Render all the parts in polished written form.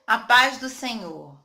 A paz do Senhor.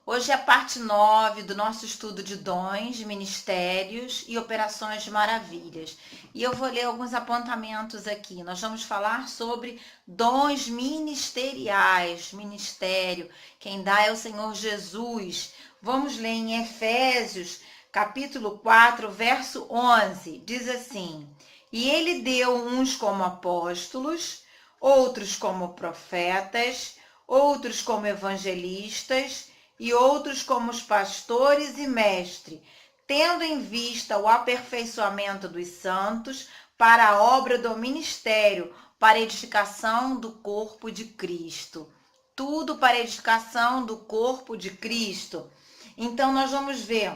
Hoje é a parte 9 do nosso estudo de dons, ministérios e operações de maravilhas. E eu vou ler alguns apontamentos aqui. Nós vamos falar sobre dons ministeriais, ministério. Quem dá é o Senhor Jesus. Vamos ler em Efésios, capítulo 4, verso 11. Diz assim: E ele deu uns como apóstolos, outros como profetas, outros como evangelistas e outros como os pastores e mestres, tendo em vista o aperfeiçoamento dos santos para a obra do ministério, para a edificação do corpo de Cristo. Tudo para a edificação do corpo de Cristo. Então nós vamos ver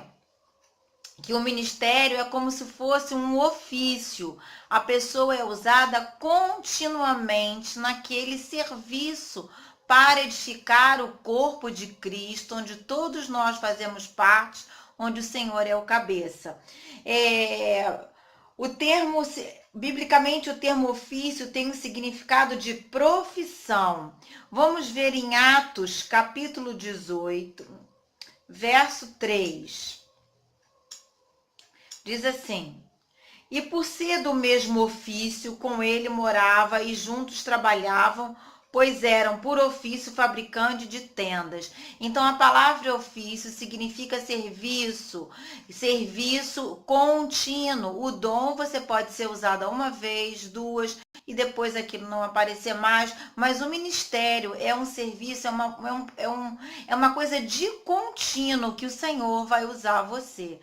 que o ministério é como se fosse um ofício. A pessoa é usada continuamente naquele serviço para edificar o corpo de Cristo, onde todos nós fazemos parte, onde o Senhor é o cabeça. Biblicamente, o termo ofício tem o significado de profissão. Vamos ver em Atos, capítulo 18, verso 3. Diz assim: E por ser do mesmo ofício, com ele morava e juntos trabalhavam, pois eram por ofício fabricante de tendas. Então a palavra ofício significa serviço, serviço contínuo. O dom você pode ser usado uma vez, duas, e depois aquilo não aparecer mais, mas o ministério é um serviço, é uma coisa de contínuo que o Senhor vai usar você.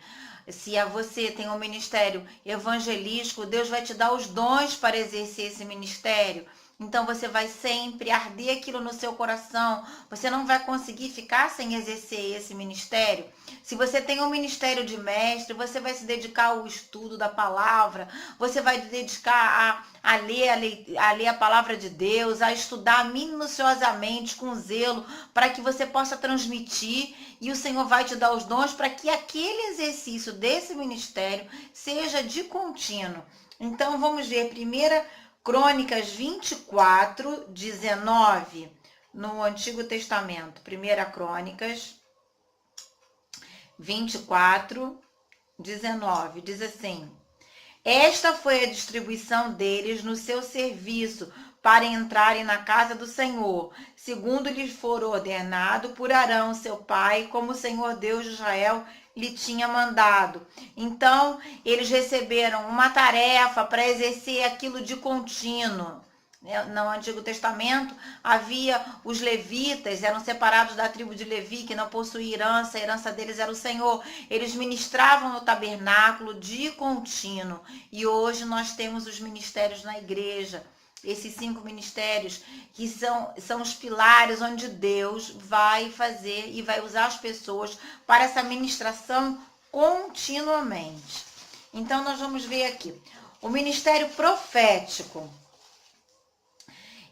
Se você tem um ministério evangelístico, Deus vai te dar os dons para exercer esse ministério. Então você vai sempre arder aquilo no seu coração. Você não vai conseguir ficar sem exercer esse ministério. Se você tem um ministério de mestre, você vai se dedicar ao estudo da palavra. Você vai se dedicar a ler a palavra de Deus, a estudar minuciosamente, com zelo, para que você possa transmitir. E o Senhor vai te dar os dons para que aquele exercício desse ministério seja de contínuo. Então vamos ver primeira Crônicas 24, 19, no Antigo Testamento. 1 Crônicas 24, 19, diz assim: Esta foi a distribuição deles no seu serviço para entrarem na casa do Senhor, segundo lhes for ordenado por Arão, seu pai, como o Senhor Deus de Israel lhe tinha mandado. Então, eles receberam uma tarefa para exercer aquilo de contínuo. No Antigo Testamento, havia os levitas, eram separados da tribo de Levi, que não possuía herança, a herança deles era o Senhor. Eles ministravam no tabernáculo de contínuo. E hoje nós temos os ministérios na igreja. Esses 5 ministérios que são os pilares onde Deus vai fazer e vai usar as pessoas para essa ministração continuamente. Então nós vamos ver aqui o ministério profético.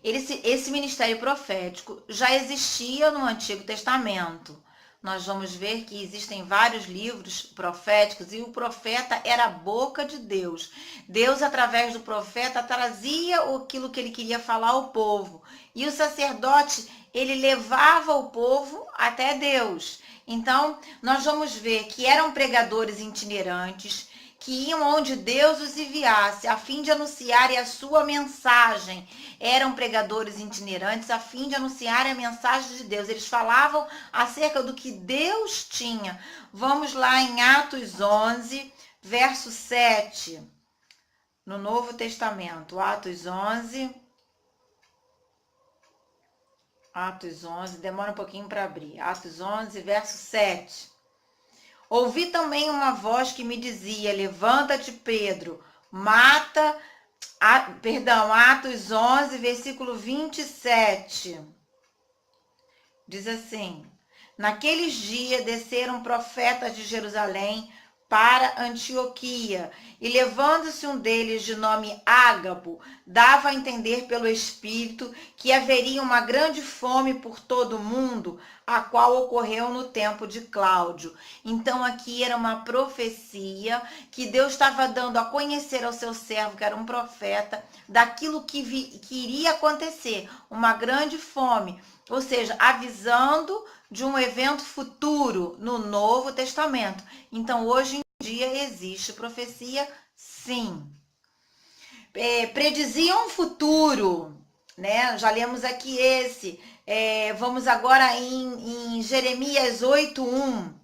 Esse ministério profético já existia no Antigo Testamento. Nós vamos ver que existem vários livros proféticos e o profeta era a boca de Deus. Deus, através do profeta, trazia aquilo que ele queria falar ao povo. E o sacerdote, ele levava o povo até Deus. Então, nós vamos ver que eram pregadores itinerantes, que iam onde Deus os enviasse, a fim de anunciarem a sua mensagem. Eram pregadores itinerantes, a fim de anunciarem a mensagem de Deus. Eles falavam acerca do que Deus tinha. Vamos lá em Atos 11, verso 7, no Novo Testamento. Atos 11, demora um pouquinho para abrir. Atos 11, verso 7. Ouvi também uma voz que me dizia: Levanta-te, Pedro, Atos 11, versículo 27. Diz assim: Naqueles dias desceram profetas de Jerusalém para Antioquia, e levando-se um deles de nome Ágabo, dava a entender pelo Espírito que haveria uma grande fome por todo o mundo, a qual ocorreu no tempo de Cláudio. Então aqui era uma profecia que Deus estava dando a conhecer ao seu servo, que era um profeta, daquilo que iria acontecer, uma grande fome. ou seja, avisando de um evento futuro no Novo Testamento. Então, hoje em dia existe profecia, sim. Prediziam um futuro, né? Já lemos aqui esse. Vamos agora em Jeremias 8:1.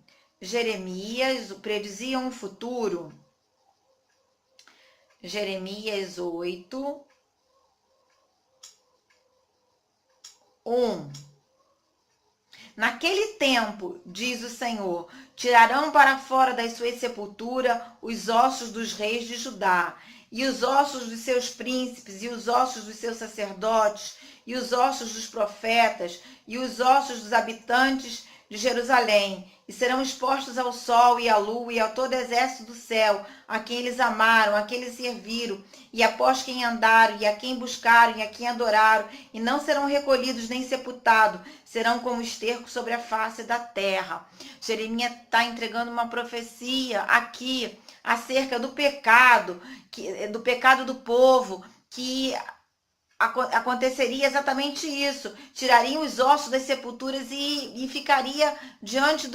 Jeremias predizia um futuro. Jeremias 8:1. Naquele tempo, diz o Senhor, tirarão para fora das suas sepulturas os ossos dos reis de Judá, e os ossos dos seus príncipes, e os ossos dos seus sacerdotes, e os ossos dos profetas, e os ossos dos habitantes de Jerusalém, e serão expostos ao sol e à lua e a todo exército do céu, a quem eles amaram, a quem eles serviram, e após quem andaram, e a quem buscaram, e a quem adoraram, e não serão recolhidos nem sepultados, serão como esterco sobre a face da terra. Jeremias está entregando uma profecia aqui acerca do pecado do povo, que aconteceria exatamente isso. Tirariam os ossos das sepulturas e ficaria diante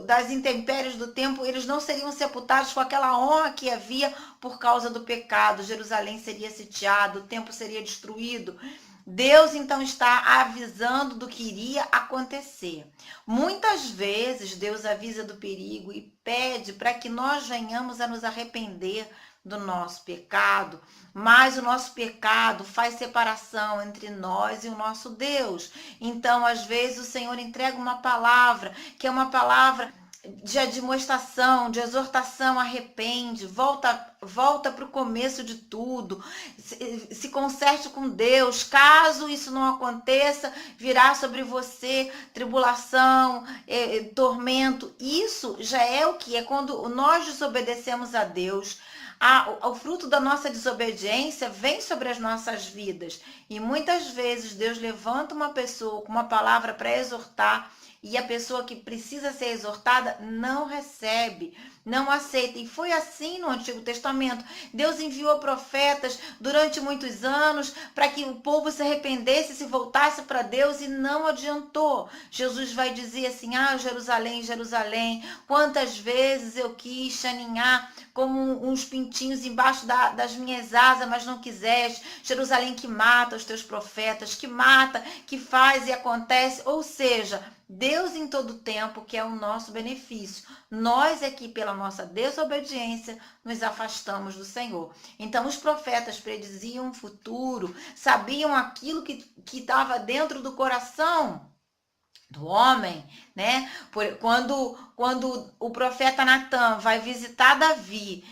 das intempéries do tempo. Eles não seriam sepultados com aquela honra que havia por causa do pecado. Jerusalém seria sitiado, o templo seria destruído. Deus então está avisando do que iria acontecer. Muitas vezes Deus avisa do perigo e pede para que nós venhamos a nos arrepender do nosso pecado, mas o nosso pecado faz separação entre nós e o nosso Deus. Então, às vezes, o Senhor entrega uma palavra, que é uma palavra de admoestação, de exortação, arrepende, volta para o começo de tudo, se conserte com Deus. Caso isso não aconteça, virá sobre você tribulação, tormento. Isso já é o que é quando nós desobedecemos a Deus. O fruto da nossa desobediência vem sobre as nossas vidas. E muitas vezes Deus levanta uma pessoa com uma palavra para exortar, e a pessoa que precisa ser exortada não recebe, não aceita. E foi assim no Antigo Testamento. Deus enviou profetas durante muitos anos para que o povo se arrependesse, se voltasse para Deus, e não adiantou. Jesus vai dizer assim: Jerusalém, Jerusalém, quantas vezes eu quis te aninhar como uns pintinhos embaixo das minhas asas, mas não quiseste. Jerusalém, que mata os teus profetas, que mata, que faz e acontece. Ou seja, Deus em todo tempo quer o nosso benefício. Nós aqui, pela nossa desobediência, nos afastamos do Senhor. Então, os profetas prediziam o futuro, sabiam aquilo que estava dentro do coração do homem, né? Quando o profeta Natã vai visitar Davi,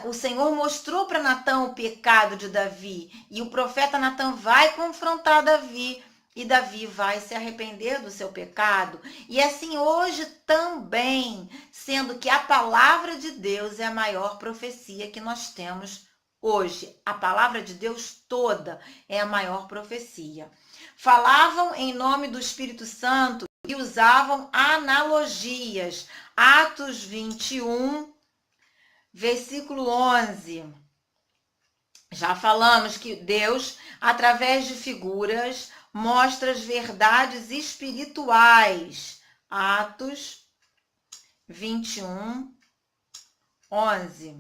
o Senhor mostrou para Natã o pecado de Davi, e o profeta Natã vai confrontar Davi, e Davi vai se arrepender do seu pecado. E assim hoje também, sendo que a palavra de Deus é a maior profecia que nós temos hoje. A palavra de Deus toda é a maior profecia. Falavam em nome do Espírito Santo e usavam analogias. Atos 21, versículo 11. Já falamos que Deus, através de figuras, mostra as verdades espirituais. Atos 21, 11.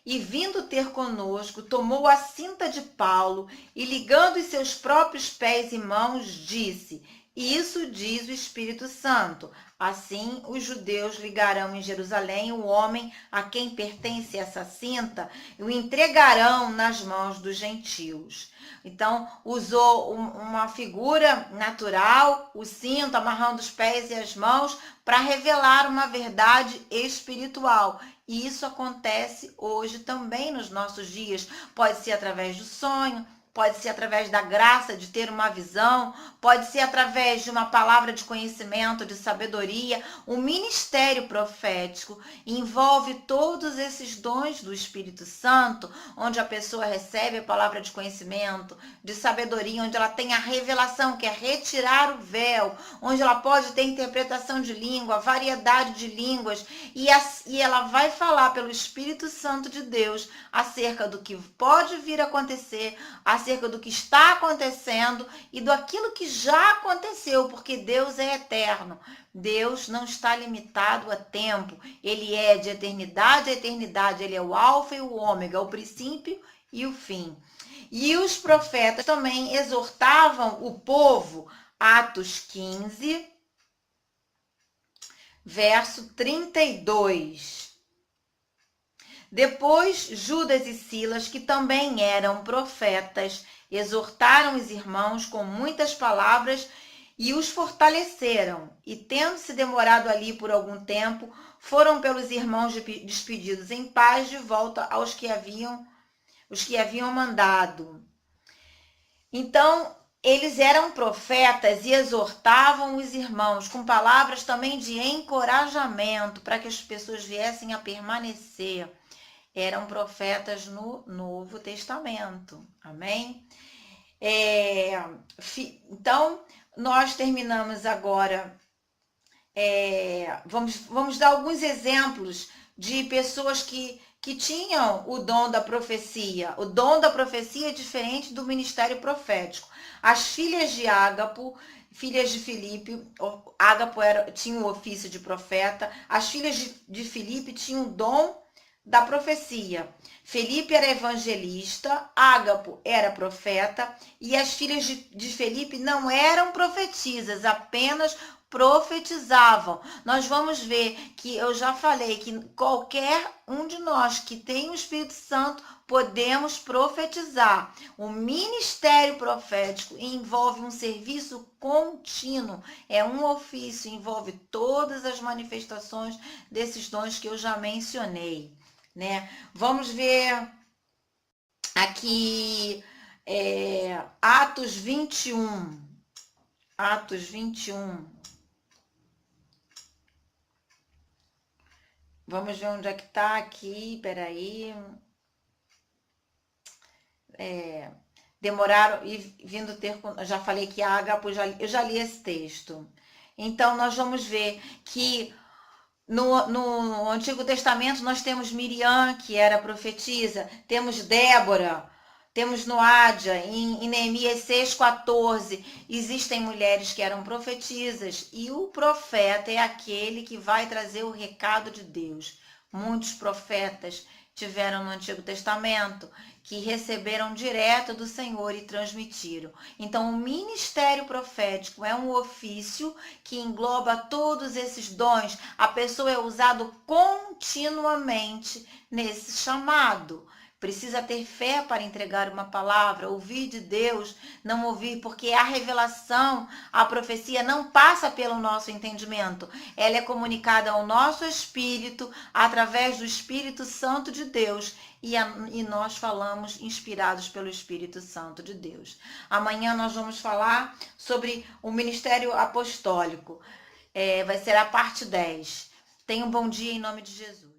E vindo ter conosco, tomou a cinta de Paulo e, ligando os seus próprios pés e mãos, disse: Isso diz o Espírito Santo. Assim, os judeus ligarão em Jerusalém o homem a quem pertence essa cinta e o entregarão nas mãos dos gentios. Então, usou uma figura natural, o cinto, amarrando os pés e as mãos, para revelar uma verdade espiritual. E isso acontece hoje também nos nossos dias. Pode ser através do sonho, pode ser através da graça de ter uma visão, pode ser através de uma palavra de conhecimento, de sabedoria. O ministério profético envolve todos esses dons do Espírito Santo, onde a pessoa recebe a palavra de conhecimento, de sabedoria, onde ela tem a revelação, que é retirar o véu, onde ela pode ter interpretação de língua, variedade de línguas, e ela vai falar pelo Espírito Santo de Deus acerca do que pode vir a acontecer, acerca acerca do que está acontecendo e do aquilo que já aconteceu, porque Deus é eterno. Deus não está limitado a tempo. Ele é de eternidade a eternidade. Ele é o alfa e o ômega, o princípio e o fim. E os profetas também exortavam o povo, Atos 15, verso 32. Depois, Judas e Silas, que também eram profetas, exortaram os irmãos com muitas palavras e os fortaleceram. E, tendo se demorado ali por algum tempo, foram pelos irmãos despedidos em paz de volta aos que haviam mandado. Então, eles eram profetas e exortavam os irmãos com palavras também de encorajamento para que as pessoas viessem a permanecer. Eram profetas no Novo Testamento. Amém? Então, nós terminamos agora. Vamos dar alguns exemplos de pessoas que tinham o dom da profecia. O dom da profecia é diferente do ministério profético. As filhas de Ágapo, filhas de Filipe, Ágapo tinha o ofício de profeta, as filhas de Filipe tinham o dom da profecia. Felipe era evangelista, Ágapo era profeta, e as filhas de Felipe não eram profetisas, apenas profetizavam. Nós vamos ver que eu já falei que qualquer um de nós que tem o Espírito Santo podemos profetizar. O ministério profético envolve um serviço contínuo, é um ofício, envolve todas as manifestações desses dons que eu já mencionei, né? Vamos ver aqui Atos 21. Atos 21. Vamos ver onde é que está aqui, peraí. Demoraram e vindo ter... Já falei que Ágapo, eu já li esse texto. Então, nós vamos ver que no Antigo Testamento nós temos Miriam, que era profetisa, temos Débora, temos Noádia, em Neemias 6,14, existem mulheres que eram profetisas, e o profeta é aquele que vai trazer o recado de Deus. Muitos profetas tiveram no Antigo Testamento, que receberam direto do Senhor e transmitiram. Então, o ministério profético é um ofício que engloba todos esses dons. A pessoa é usada continuamente nesse chamado. Precisa ter fé para entregar uma palavra, ouvir de Deus, não ouvir, porque a revelação, a profecia não passa pelo nosso entendimento. Ela é comunicada ao nosso espírito, através do Espírito Santo de Deus, e nós falamos inspirados pelo Espírito Santo de Deus. Amanhã nós vamos falar sobre o ministério apostólico. Vai ser a parte 10. Tenha um bom dia em nome de Jesus.